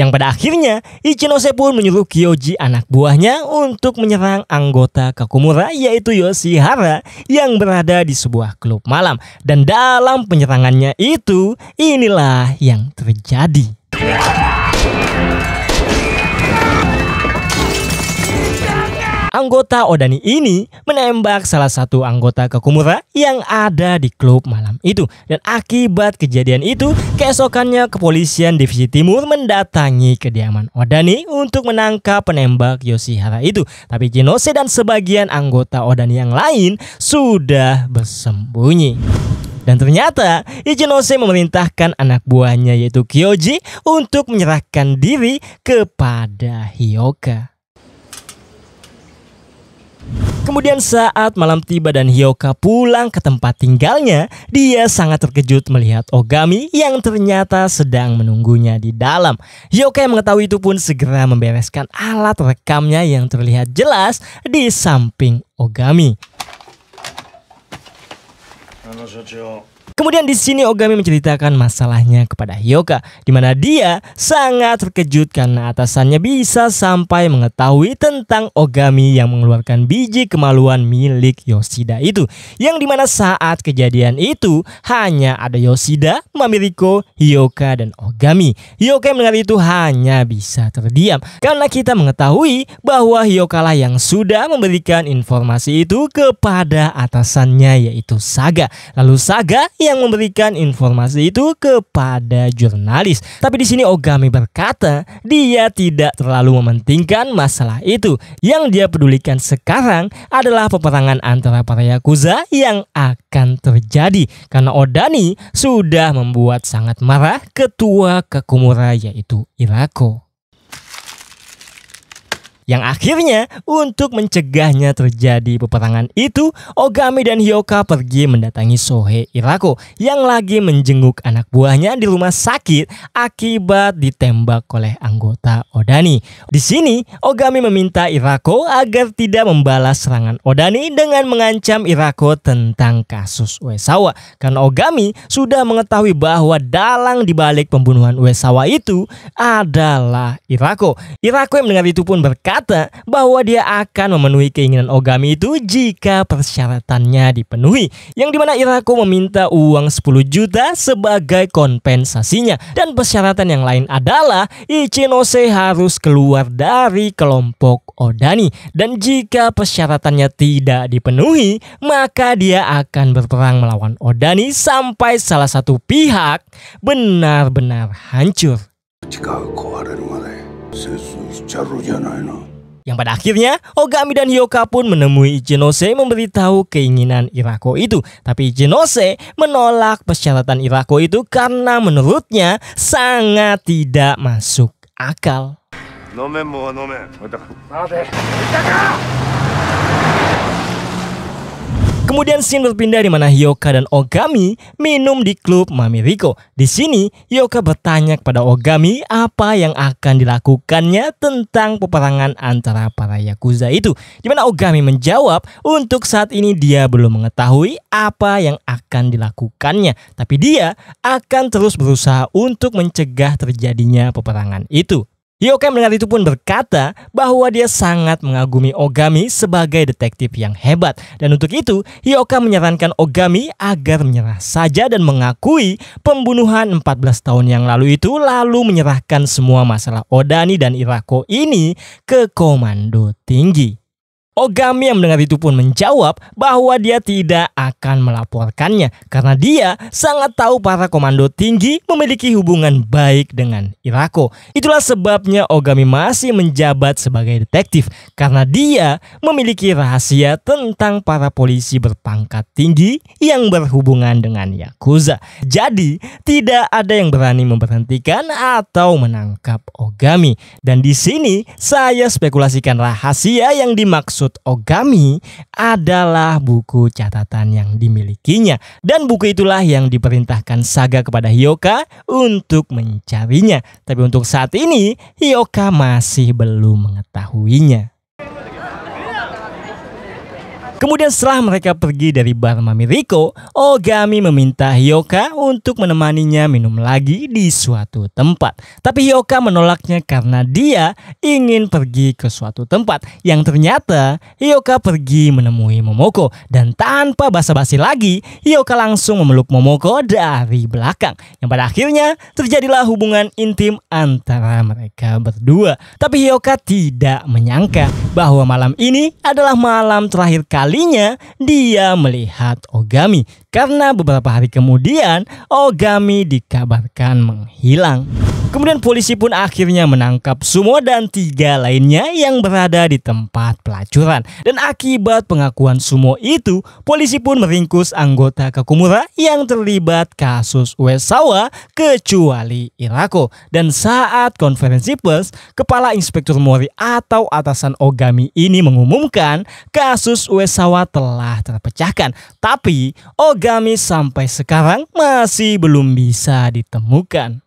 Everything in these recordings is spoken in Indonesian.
Yang pada akhirnya Ichinose pun menyuruh Kyoji anak buahnya untuk menyerang anggota Kakumura yaitu Yoshihara yang berada di sebuah klub malam. Dan dalam penyerangannya itu, inilah yang terjadi. Anggota Odani ini menembak salah satu anggota Kakumura yang ada di klub malam itu. Dan akibat kejadian itu, keesokannya kepolisian Divisi Timur mendatangi kediaman Odani untuk menangkap penembak Yoshihara itu. Tapi Ichinose dan sebagian anggota Odani yang lain sudah bersembunyi. Dan ternyata Ichinose memerintahkan anak buahnya yaitu Kyoji untuk menyerahkan diri kepada Hyoka. Kemudian saat malam tiba dan Hyoka pulang ke tempat tinggalnya, dia sangat terkejut melihat Ogami yang ternyata sedang menunggunya di dalam. Hyoka yang mengetahui itu pun segera membereskan alat rekamnya yang terlihat jelas di samping Ogami. Kemudian di sini Ogami menceritakan masalahnya kepada Hyoka, di mana dia sangat terkejut karena atasannya bisa sampai mengetahui tentang Ogami yang mengeluarkan biji kemaluan milik Yoshida itu. Yang dimana saat kejadian itu hanya ada Yoshida, Mamiriko, Hyoka, dan Ogami. Hyoka yang mendengar itu hanya bisa terdiam karena kita mengetahui bahwa Hyoka lah yang sudah memberikan informasi itu kepada atasannya yaitu Saga. Lalu Saga yang memberikan informasi itu kepada jurnalis. Tapi di sini Ogami berkata dia tidak terlalu mementingkan masalah itu. Yang dia pedulikan sekarang adalah peperangan antara para yakuza yang akan terjadi karena Odani sudah membuat sangat marah ketua Kakumura yaitu Irako. Yang akhirnya untuk mencegahnya terjadi peperangan itu, Ogami dan Hyoka pergi mendatangi Sohei Irako yang lagi menjenguk anak buahnya di rumah sakit akibat ditembak oleh anggota Odani. Di sini Ogami meminta Irako agar tidak membalas serangan Odani dengan mengancam Irako tentang kasus Uesawa karena Ogami sudah mengetahui bahwa dalang dibalik pembunuhan Uesawa itu adalah Irako. Irako yang mendengar itu pun berkata bahwa dia akan memenuhi keinginan Ogami itu jika persyaratannya dipenuhi. Yang dimana Irako meminta uang 10 juta sebagai kompensasinya. Dan persyaratan yang lain adalah Ichinose harus keluar dari kelompok Odani. Dan jika persyaratannya tidak dipenuhi, maka dia akan berperang melawan Odani sampai salah satu pihak benar-benar hancur. Yang pada akhirnya Ogami dan Hyoka pun menemui Ichinose memberitahu keinginan Irako itu. Tapi Ichinose menolak persyaratan Irako itu karena menurutnya sangat tidak masuk akal. Kemudian scene berpindah di mana Hyoka dan Ogami minum di klub Mamiriko. Di sini Hyoka bertanya kepada Ogami apa yang akan dilakukannya tentang peperangan antara para yakuza itu. Di mana Ogami menjawab untuk saat ini dia belum mengetahui apa yang akan dilakukannya, tapi dia akan terus berusaha untuk mencegah terjadinya peperangan itu. Hyoka mendengar itu pun berkata bahwa dia sangat mengagumi Ogami sebagai detektif yang hebat. Dan untuk itu Hyoka menyarankan Ogami agar menyerah saja dan mengakui pembunuhan 14 tahun yang lalu itu, lalu menyerahkan semua masalah Odani dan Irako ini ke komando tinggi. Ogami yang mendengar itu pun menjawab bahwa dia tidak akan melaporkannya karena dia sangat tahu para komando tinggi memiliki hubungan baik dengan Irako. Itulah sebabnya Ogami masih menjabat sebagai detektif karena dia memiliki rahasia tentang para polisi berpangkat tinggi yang berhubungan dengan yakuza. Jadi tidak ada yang berani memberhentikan atau menangkap Ogami. Dan di sini saya spekulasikan rahasia yang dimaksud Ogami adalah buku catatan yang dimilikinya, dan buku itulah yang diperintahkan Saga kepada Hyoka untuk mencarinya. Tapi untuk saat ini Hyoka masih belum mengetahuinya. Kemudian setelah mereka pergi dari bar Mami Riko, Ogami meminta Hyoka untuk menemaninya minum lagi di suatu tempat. Tapi Hyoka menolaknya karena dia ingin pergi ke suatu tempat yang ternyata Hyoka pergi menemui Momoko. Dan tanpa basa-basi lagi, Hyoka langsung memeluk Momoko dari belakang. Yang pada akhirnya terjadilah hubungan intim antara mereka berdua. Tapi Hyoka tidak menyangka bahwa malam ini adalah malam terakhir kalinya dia melihat Ogami, karena beberapa hari kemudian Ogami dikabarkan menghilang. Kemudian polisi pun akhirnya menangkap Sumo dan 3 lainnya yang berada di tempat pelacuran. Dan akibat pengakuan Sumo itu, polisi pun meringkus anggota Kakumura yang terlibat kasus Uesawa kecuali Irako. Dan saat konferensi pers, Kepala Inspektur Mori atau atasan Ogami ini mengumumkan kasus Uesawa telah terpecahkan. Tapi Ogami sampai sekarang masih belum bisa ditemukan.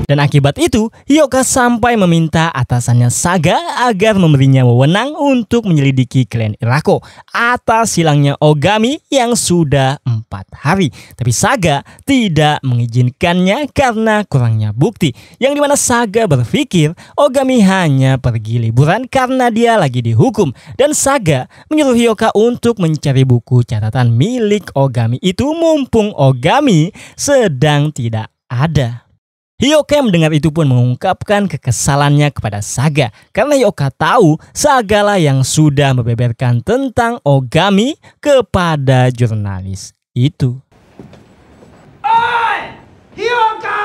Dan akibat itu, Hyoka sampai meminta atasannya Saga agar memberinya wewenang untuk menyelidiki klan Irako atas hilangnya Ogami yang sudah 4 hari. Tapi Saga tidak mengizinkannya karena kurangnya bukti, yang dimana Saga berpikir Ogami hanya pergi liburan karena dia lagi dihukum. Dan Saga menyuruh Hyoka untuk mencari buku catatan milik Ogami itu mumpung Ogami sedang tidak ada. Hyoka mendengar itu pun mengungkapkan kekesalannya kepada Saga karena Hyoka tahu Saga lah yang sudah membeberkan tentang Ogami kepada jurnalis itu. Oi, Hyoka!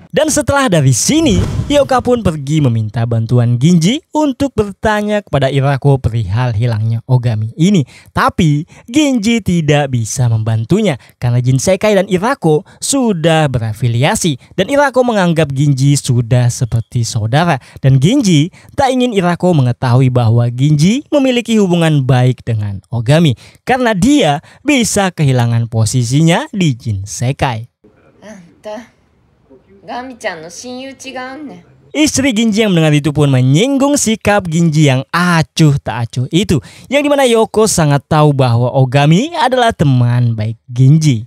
Dan setelah dari sini, Hyoka pun pergi meminta bantuan Ginji untuk bertanya kepada Irako perihal hilangnya Ogami ini. Tapi Ginji tidak bisa membantunya karena Jinsekai dan Irako sudah berafiliasi. Dan Irako menganggap Ginji sudah seperti saudara. Dan Ginji tak ingin Irako mengetahui bahwa Ginji memiliki hubungan baik dengan Ogami karena dia bisa kehilangan posisinya di Jinsekai. Istri Ginji yang mendengar itu pun menyinggung sikap Ginji yang acuh tak acuh itu, yang dimana Yoko sangat tahu bahwa Ogami adalah teman baik Ginji.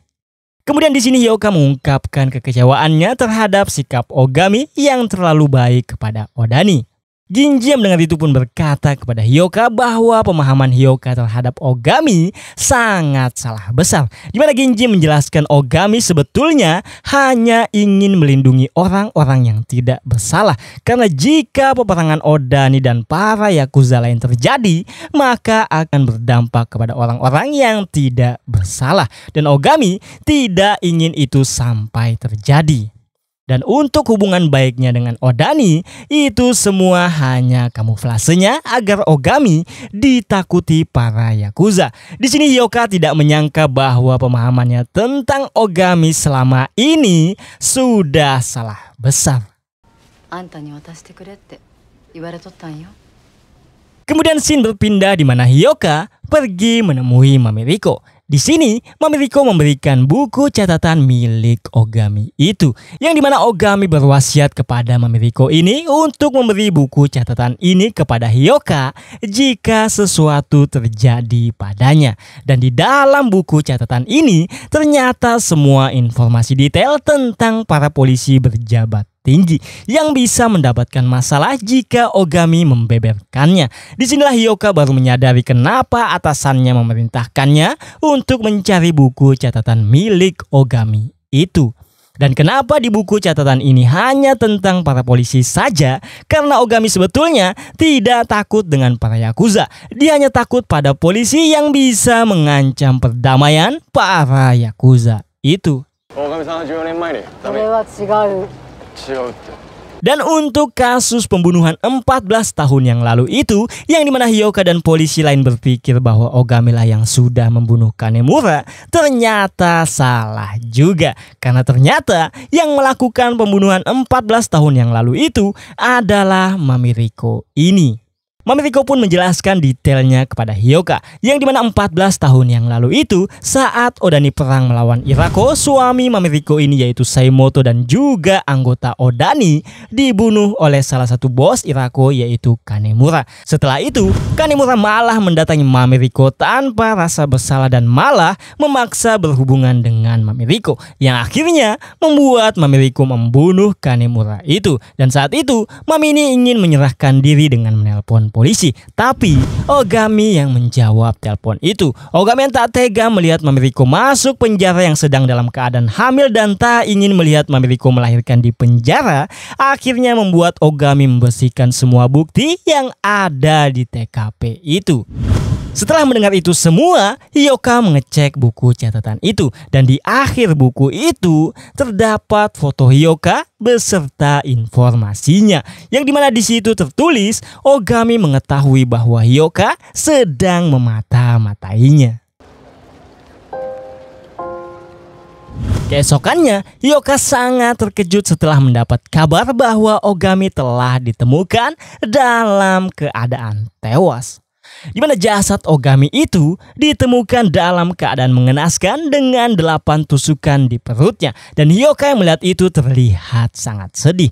Kemudian di sini Hyoka mengungkapkan kekecewaannya terhadap sikap Ogami yang terlalu baik kepada Odani. Ginji yang mendengar itu pun berkata kepada Hyoka bahwa pemahaman Hyoka terhadap Ogami sangat salah besar. Di mana Ginji menjelaskan Ogami sebetulnya hanya ingin melindungi orang-orang yang tidak bersalah. Karena jika peperangan Odani dan para Yakuza lain terjadi, maka akan berdampak kepada orang-orang yang tidak bersalah. Dan Ogami tidak ingin itu sampai terjadi. Dan untuk hubungan baiknya dengan Odani, itu semua hanya kamuflasenya agar Ogami ditakuti para Yakuza. Di sini Hyoka tidak menyangka bahwa pemahamannya tentang Ogami selama ini sudah salah besar. Kemudian scene berpindah di mana Hyoka pergi menemui Mami Riko. Di sini, Mami Riko memberikan buku catatan milik Ogami itu, yang dimana Ogami berwasiat kepada Mami Riko ini untuk memberi buku catatan ini kepada Hyoka jika sesuatu terjadi padanya. Dan di dalam buku catatan ini ternyata semua informasi detail tentang para polisi berjabat tinggi yang bisa mendapatkan masalah jika Ogami membeberkannya. Disinilah Hyoka baru menyadari kenapa atasannya memerintahkannya untuk mencari buku catatan milik Ogami itu. Dan kenapa di buku catatan ini hanya tentang para polisi saja? Karena Ogami sebetulnya tidak takut dengan para Yakuza. Dia hanya takut pada polisi yang bisa mengancam perdamaian para Yakuza itu. Dan untuk kasus pembunuhan 14 tahun yang lalu itu, yang dimana Hyoka dan polisi lain berpikir bahwa Ogami lah yang sudah membunuh Kanemura, ternyata salah juga. Karena ternyata yang melakukan pembunuhan 14 tahun yang lalu itu adalah Mami Riko ini. Mami Riko pun menjelaskan detailnya kepada Hyoka, yang dimana 14 tahun yang lalu itu saat Odani perang melawan Irako, suami Mami Riko ini yaitu Saimoto dan juga anggota Odani dibunuh oleh salah satu bos Irako yaitu Kanemura. Setelah itu Kanemura malah mendatangi Mami Riko tanpa rasa bersalah dan malah memaksa berhubungan dengan Mami Riko, yang akhirnya membuat Mami Riko membunuh Kanemura itu. Dan saat itu Mami ini ingin menyerahkan diri dengan menelpon polisi, tapi Ogami yang menjawab telepon itu. Ogami yang tak tega melihat Mami Riko masuk penjara yang sedang dalam keadaan hamil dan tak ingin melihat Mami Riko melahirkan di penjara, akhirnya membuat Ogami membersihkan semua bukti yang ada di TKP itu. Setelah mendengar itu semua, Hyoka mengecek buku catatan itu, dan di akhir buku itu terdapat foto Hyoka beserta informasinya, yang dimana di situ tertulis Ogami mengetahui bahwa Hyoka sedang memata-matainya. Keesokannya, Hyoka sangat terkejut setelah mendapat kabar bahwa Ogami telah ditemukan dalam keadaan tewas. Di mana jasad Ogami itu ditemukan dalam keadaan mengenaskan dengan 8 tusukan di perutnya, dan Hyoka yang melihat itu terlihat sangat sedih.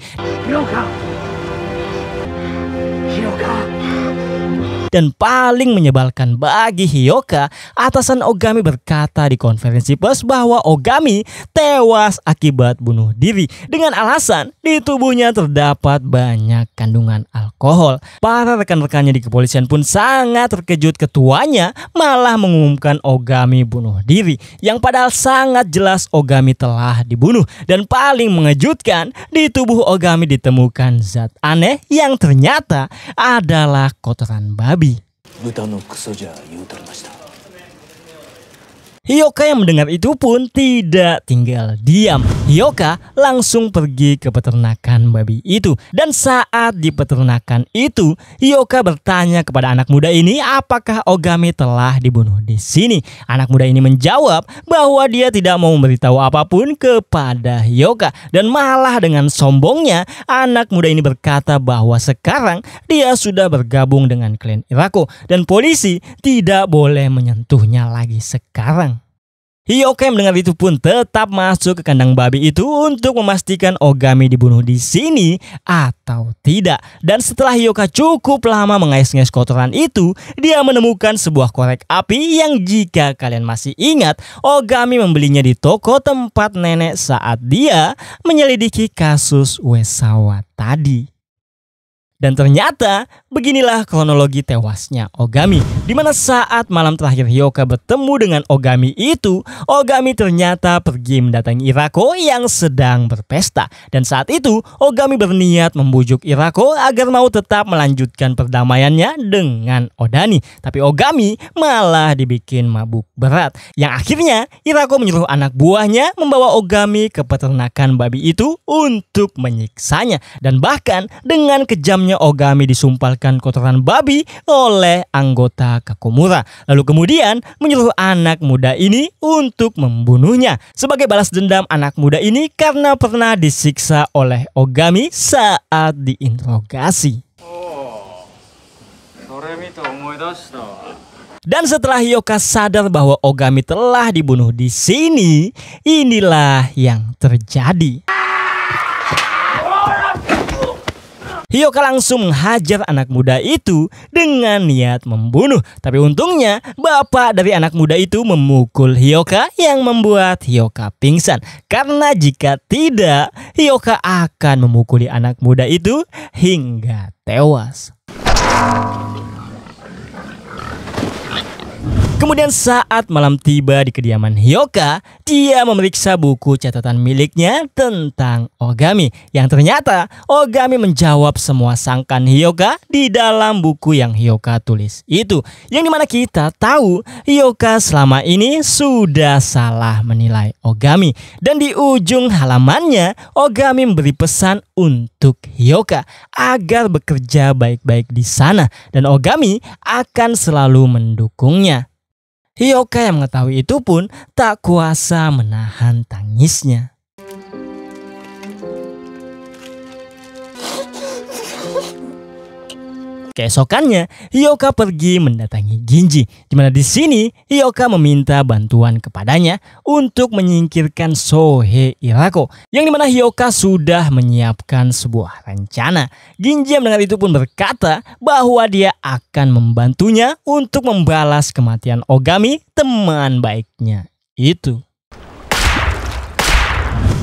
Dan paling menyebalkan bagi Hyoka, atasan Ogami berkata di konferensi pers bahwa Ogami tewas akibat bunuh diri dengan alasan di tubuhnya terdapat banyak kandungan alkohol. Para rekan-rekannya di kepolisian pun sangat terkejut ketuanya malah mengumumkan Ogami bunuh diri, yang padahal sangat jelas Ogami telah dibunuh. Dan paling mengejutkan, di tubuh Ogami ditemukan zat aneh yang ternyata adalah kotoran babi. Hyoka yang mendengar itu pun tidak tinggal diam. Hyoka langsung pergi ke peternakan babi itu. Dan saat di peternakan itu, Hyoka bertanya kepada anak muda ini apakah Ogami telah dibunuh di sini. Anak muda ini menjawab bahwa dia tidak mau memberitahu apapun kepada Hyoka. Dan malah dengan sombongnya, anak muda ini berkata bahwa sekarang dia sudah bergabung dengan klan Irako dan polisi tidak boleh menyentuhnya lagi sekarang. Hyoka yang mendengar itu pun tetap masuk ke kandang babi itu untuk memastikan Ogami dibunuh di sini atau tidak. Dan setelah Hyoka cukup lama mengais-ngais kotoran itu, dia menemukan sebuah korek api yang jika kalian masih ingat, Ogami membelinya di toko tempat nenek saat dia menyelidiki kasus Uesawa tadi. Dan ternyata beginilah kronologi tewasnya Ogami, di mana saat malam terakhir Hyoka bertemu dengan Ogami itu, Ogami ternyata pergi mendatangi Irako yang sedang berpesta. Dan saat itu Ogami berniat membujuk Irako agar mau tetap melanjutkan perdamaiannya dengan Odani. Tapi Ogami malah dibikin mabuk berat, yang akhirnya Irako menyuruh anak buahnya membawa Ogami ke peternakan babi itu untuk menyiksanya. Dan bahkan dengan kejamnya Ogami disumpalkan kotoran babi oleh anggota Kakomura. Lalu kemudian menyuruh anak muda ini untuk membunuhnya sebagai balas dendam anak muda ini karena pernah disiksa oleh Ogami saat diinterogasi. Dan setelah Hyoka sadar bahwa Ogami telah dibunuh di sini, inilah yang terjadi. Hyoka langsung menghajar anak muda itu dengan niat membunuh. Tapi untungnya bapak dari anak muda itu memukul Hyoka yang membuat Hyoka pingsan. Karena jika tidak, Hyoka akan memukuli anak muda itu hingga tewas. Kemudian saat malam tiba di kediaman Hyoka, dia memeriksa buku catatan miliknya tentang Ogami. Yang ternyata Ogami menjawab semua sangkaan Hyoka di dalam buku yang Hyoka tulis itu. Yang dimana kita tahu Hyoka selama ini sudah salah menilai Ogami. Dan di ujung halamannya Ogami memberi pesan untuk Hyoka agar bekerja baik-baik di sana. Dan Ogami akan selalu mendukungnya. Hyoka yang mengetahui itu pun tak kuasa menahan tangisnya. Keesokannya, Hyoka pergi mendatangi Ginji, di mana di sini Hyoka meminta bantuan kepadanya untuk menyingkirkan Sohei Irako, yang dimana Hyoka sudah menyiapkan sebuah rencana. Ginji yang mendengar itu pun berkata bahwa dia akan membantunya untuk membalas kematian Ogami, teman baiknya itu.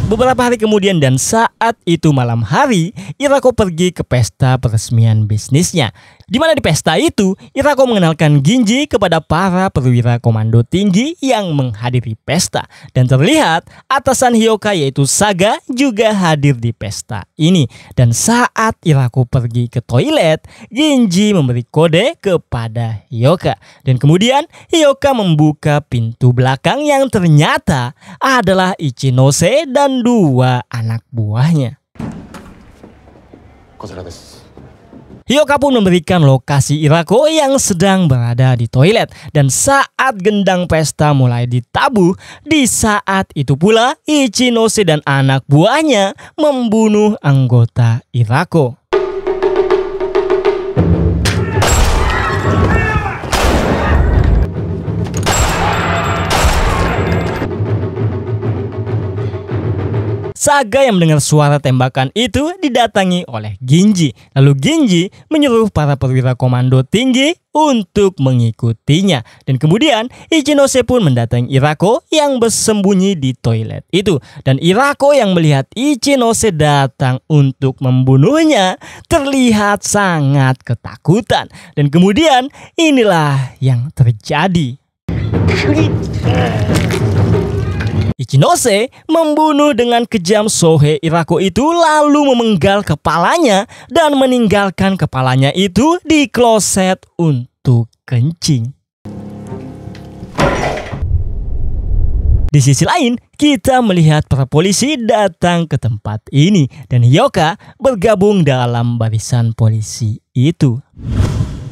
Beberapa hari kemudian dan saat itu malam hari, Irako pergi ke pesta peresmian bisnisnya. Di mana di pesta itu, Irako mengenalkan Ginji kepada para perwira komando tinggi yang menghadiri pesta. Dan terlihat atasan Hyoka yaitu Saga juga hadir di pesta ini. Dan saat Irako pergi ke toilet, Ginji memberi kode kepada Hyoka. Dan kemudian Hyoka membuka pintu belakang yang ternyata adalah Ichinose dan dua anak buahnya. Hyoka pun memberikan lokasi Irako yang sedang berada di toilet. Dan saat gendang pesta mulai ditabuh, di saat itu pula Ichinose dan anak buahnya membunuh anggota Irako. Saga yang mendengar suara tembakan itu didatangi oleh Ginji. Lalu Ginji menyuruh para perwira komando tinggi untuk mengikutinya. Dan kemudian Ichinose pun mendatangi Irako yang bersembunyi di toilet itu. Dan Irako yang melihat Ichinose datang untuk membunuhnya terlihat sangat ketakutan. Dan kemudian inilah yang terjadi. Ichinose membunuh dengan kejam Sohei Irako itu, lalu memenggal kepalanya dan meninggalkan kepalanya itu di kloset untuk kencing. Di sisi lain, kita melihat para polisi datang ke tempat ini dan Hyoka bergabung dalam barisan polisi itu.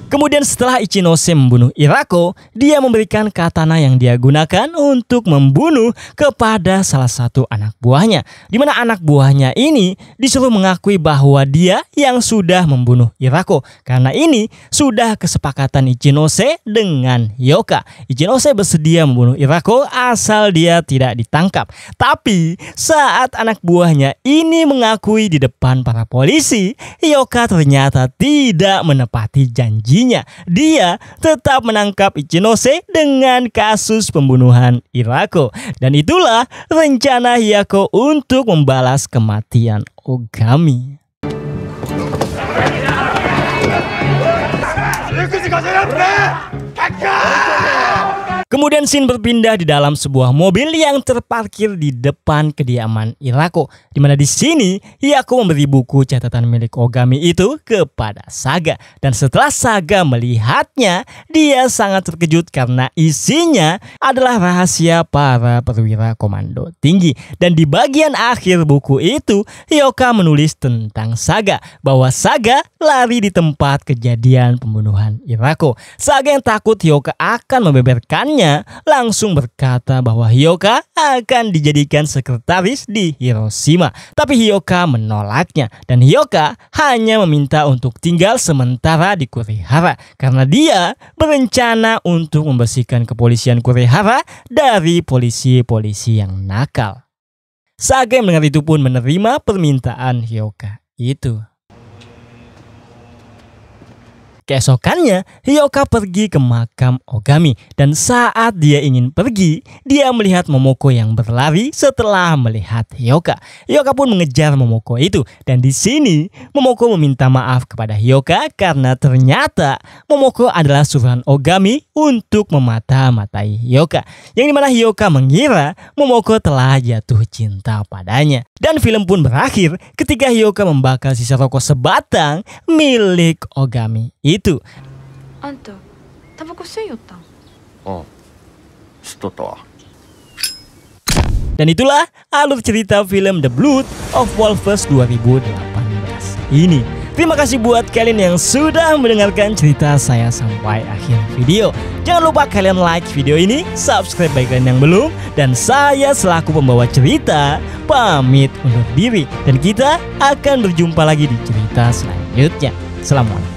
Kemudian setelah Ichinose membunuh Irako, dia memberikan katana yang dia gunakan untuk membunuh kepada salah satu anak buahnya. Di mana anak buahnya ini disuruh mengakui bahwa dia yang sudah membunuh Irako. Karena ini sudah kesepakatan Ichinose dengan Hyoka. Ichinose bersedia membunuh Irako asal dia tidak ditangkap. Tapi saat anak buahnya ini mengakui di depan para polisi, Hyoka ternyata tidak menepati janjinya. Dia tetap menangkap Ichinose dengan kasus pembunuhan Irako. Dan itulah rencana Hyaku untuk membalas kematian Ogami. Kemudian scene berpindah di dalam sebuah mobil yang terparkir di depan kediaman Irako. Di mana di sini Hyaku memberi buku catatan milik Ogami itu kepada Saga. Dan setelah Saga melihatnya, dia sangat terkejut karena isinya adalah rahasia para perwira komando tinggi. Dan di bagian akhir buku itu, Hyoka menulis tentang Saga, bahwa Saga lari di tempat kejadian pembunuhan Irako. Saga yang takut Hyoka akan membeberkannya langsung berkata bahwa Hyoka akan dijadikan sekretaris di Hiroshima. Tapi Hyoka menolaknya dan Hyoka hanya meminta untuk tinggal sementara di Kurihara karena dia berencana untuk membersihkan kepolisian Kurihara dari polisi-polisi yang nakal. Saga yang mendengar itu pun menerima permintaan Hyoka itu. Keesokannya, Hyoka pergi ke makam Ogami dan saat dia ingin pergi, dia melihat Momoko yang berlari setelah melihat Hyoka. Hyoka pun mengejar Momoko itu dan di sini Momoko meminta maaf kepada Hyoka karena ternyata Momoko adalah suruhan Ogami untuk memata-matai Hyoka. Yang dimana Hyoka mengira Momoko telah jatuh cinta padanya. Dan film pun berakhir ketika Hyoka membakar sisa rokok sebatang milik Ogami itu. Anta, tabako seiyottan? Oh, shitota. Dan itulah alur cerita film The Blood of Wolves 2018 ini. Terima kasih buat kalian yang sudah mendengarkan cerita saya sampai akhir video. Jangan lupa kalian like video ini, subscribe bagi kalian yang belum, dan saya selaku pembawa cerita pamit undur diri. Dan kita akan berjumpa lagi di cerita selanjutnya. Assalamualaikum.